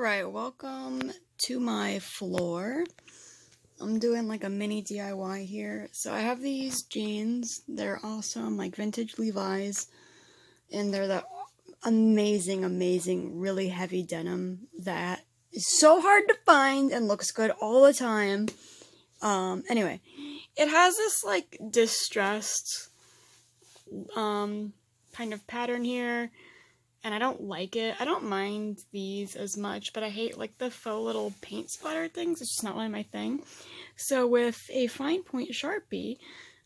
Alright, welcome to my floor. I'm doing like a mini DIY here. So I have these jeans. They're awesome, like vintage Levi's. And they're the amazing, really heavy denim that is so hard to find and looks good all the time. Anyway, it has this like distressed kind of pattern here. And I don't like it. I don't mind these as much, but I hate like the faux little paint splatter things. It's just not really my thing. So with a fine point Sharpie,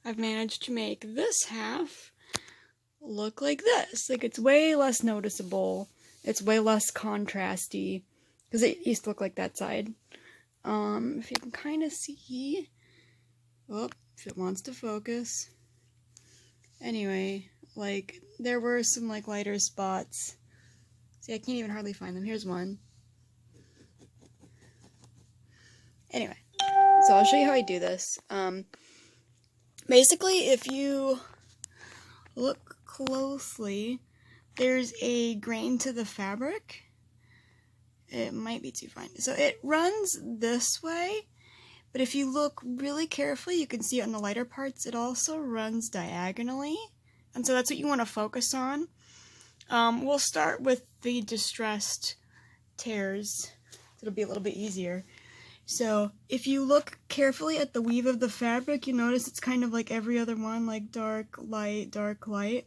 I've managed to make this half look like this. Like it's way less noticeable. It's way less contrasty because it used to look like that side. If you can kind of see, oh, if it wants to focus. Anyway, like, there were some, like, lighter spots. See, I can't even hardly find them. Here's one. Anyway, so I'll show you how I do this. Basically, if you look closely, there's a grain to the fabric. It might be too fine. So it runs this way, but if you look really carefully, you can see it on the lighter parts. It also runs diagonally. And so that's what you want to focus on. We'll start with the distressed tears. It'll be a little bit easier. So if you look carefully at the weave of the fabric, you notice it's kind of like every other one, like dark, light, dark, light.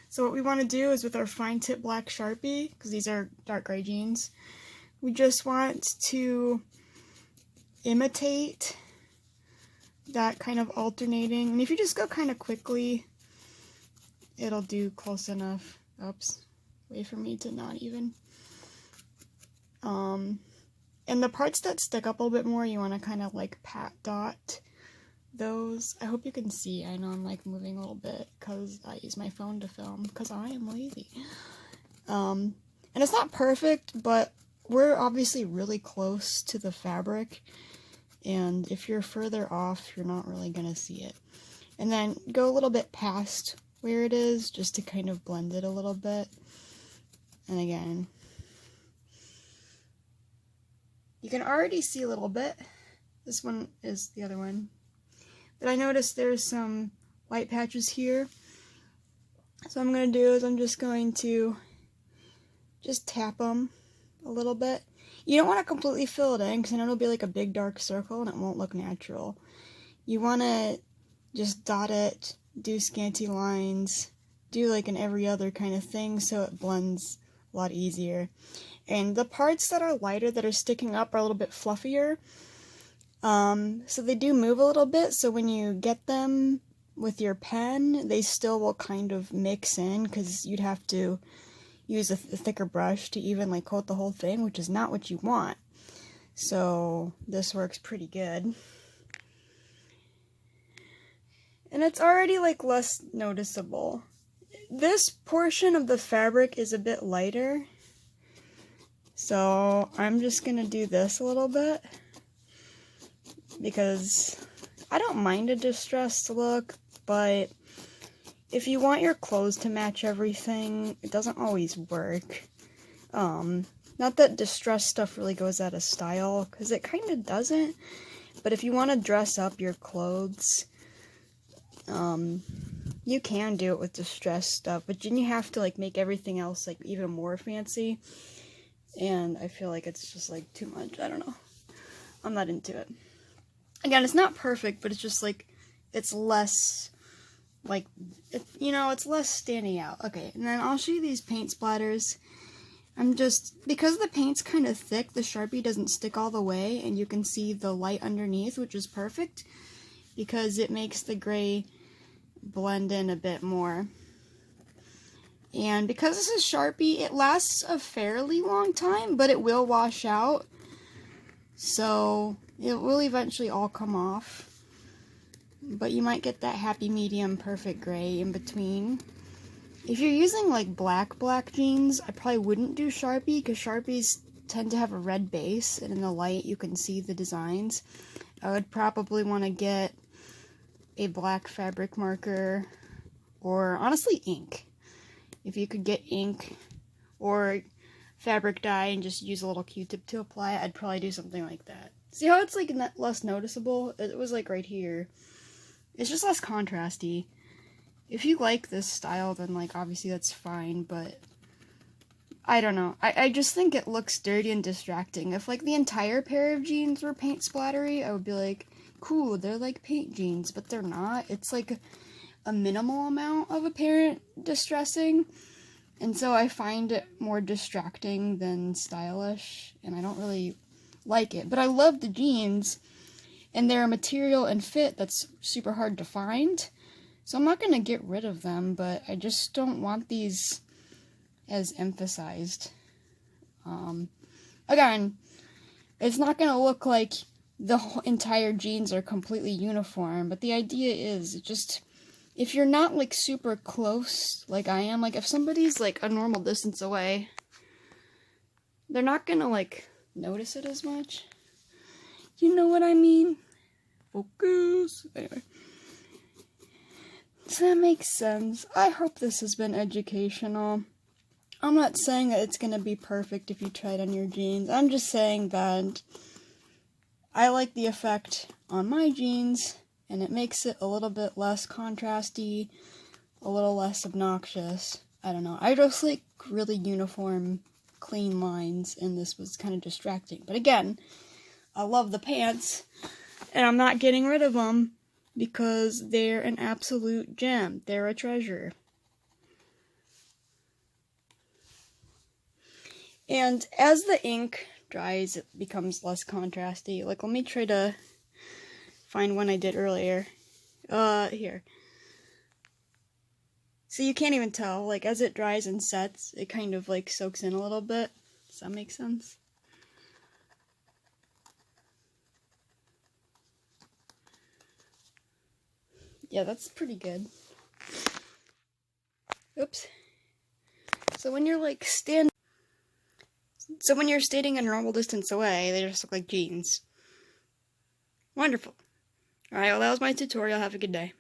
So what we want to do is with our fine tip black Sharpie, because these are dark gray jeans, we just want to imitate that kind of alternating. And if you just go kind of quickly, it'll do close enough. Oops, wait for me to not even. And the parts that stick up a little bit more, you want to kind of like pat dot those. I hope you can see. I know I'm like moving a little bit because I use my phone to film because I am lazy. And it's not perfect, but we're obviously really close to the fabric. And if you're further off, you're not really going to see it. And then go a little bit past where it is, just to kind of blend it a little bit. And again, you can already see a little bit. This one is the other one. But I noticed there's some white patches here. So what I'm going to do is I'm just going to just tap them a little bit. You don't want to completely fill it in because then it'll be like a big dark circle and it won't look natural. You want to just dot it, do scanty lines, do like an every other kind of thing so it blends a lot easier. And the parts that are lighter that are sticking up are a little bit fluffier. So they do move a little bit, so when you get them with your pen, they still will kind of mix in because you'd have to use a thicker brush to even like coat the whole thing, which is not what you want. So this works pretty good. And it's already like less noticeable. This portion of the fabric is a bit lighter. So I'm just gonna do this a little bit because I don't mind a distressed look, but if you want your clothes to match everything, it doesn't always work. Not that distressed stuff really goes out of style, because it kind of doesn't, but if you want to dress up your clothes, you can do it with distressed stuff, but then you have to like make everything else like even more fancy, and I feel like it's just like too much. I don't know. I'm not into it. Again, it's not perfect, but it's just like, it's less, like, it's less standing out. Okay, and then I'll show you these paint splatters. Because the paint's kind of thick, the Sharpie doesn't stick all the way, and you can see the light underneath, which is perfect, because it makes the gray blend in a bit more. And because this is Sharpie, it lasts a fairly long time, but it will wash out. So it will eventually all come off. But you might get that happy medium perfect gray in between. If you're using like black jeans, I probably wouldn't do Sharpie because Sharpies tend to have a red base and in the light you can see the designs. I would probably want to get a black fabric marker or honestly ink. If you could get ink or fabric dye and just use a little Q-tip to apply it, I'd probably do something like that. See how it's like less noticeable? It was like right here. It's just less contrasty. If you like this style, then like obviously that's fine, but I don't know. I just think it looks dirty and distracting. If like the entire pair of jeans were paint splattery, I would be like, cool, they're like paint jeans, but they're not. It's like a minimal amount of apparent distressing, and so I find it more distracting than stylish, and I don't really like it. But I love the jeans, and they're a material and fit that's super hard to find, so I'm not going to get rid of them, but I just don't want these as emphasized. Again, it's not going to look like the whole entire jeans are completely uniform, but the idea is just, if you're not like super close like I am, like if somebody's like a normal distance away, they're not going to like notice it as much. You know what I mean? Focus. Anyway. So that makes sense. I hope this has been educational. I'm not saying that it's going to be perfect if you try it on your jeans. I'm just saying that I like the effect on my jeans, and it makes it a little bit less contrasty, a little less obnoxious. I don't know. I just like really uniform, clean lines, and this was kind of distracting. But again, I love the pants, and I'm not getting rid of them because they're an absolute gem. They're a treasure. And as the ink dries, it becomes less contrasty. Like, let me try to find one I did earlier. Here. So you can't even tell. Like, as it dries and sets, it kind of, like, soaks in a little bit. Does that make sense? Yeah, that's pretty good. Oops. So when you're, like, So when you're standing a normal distance away, they just look like jeans. Wonderful. Alright, well that was my tutorial. Have a good day.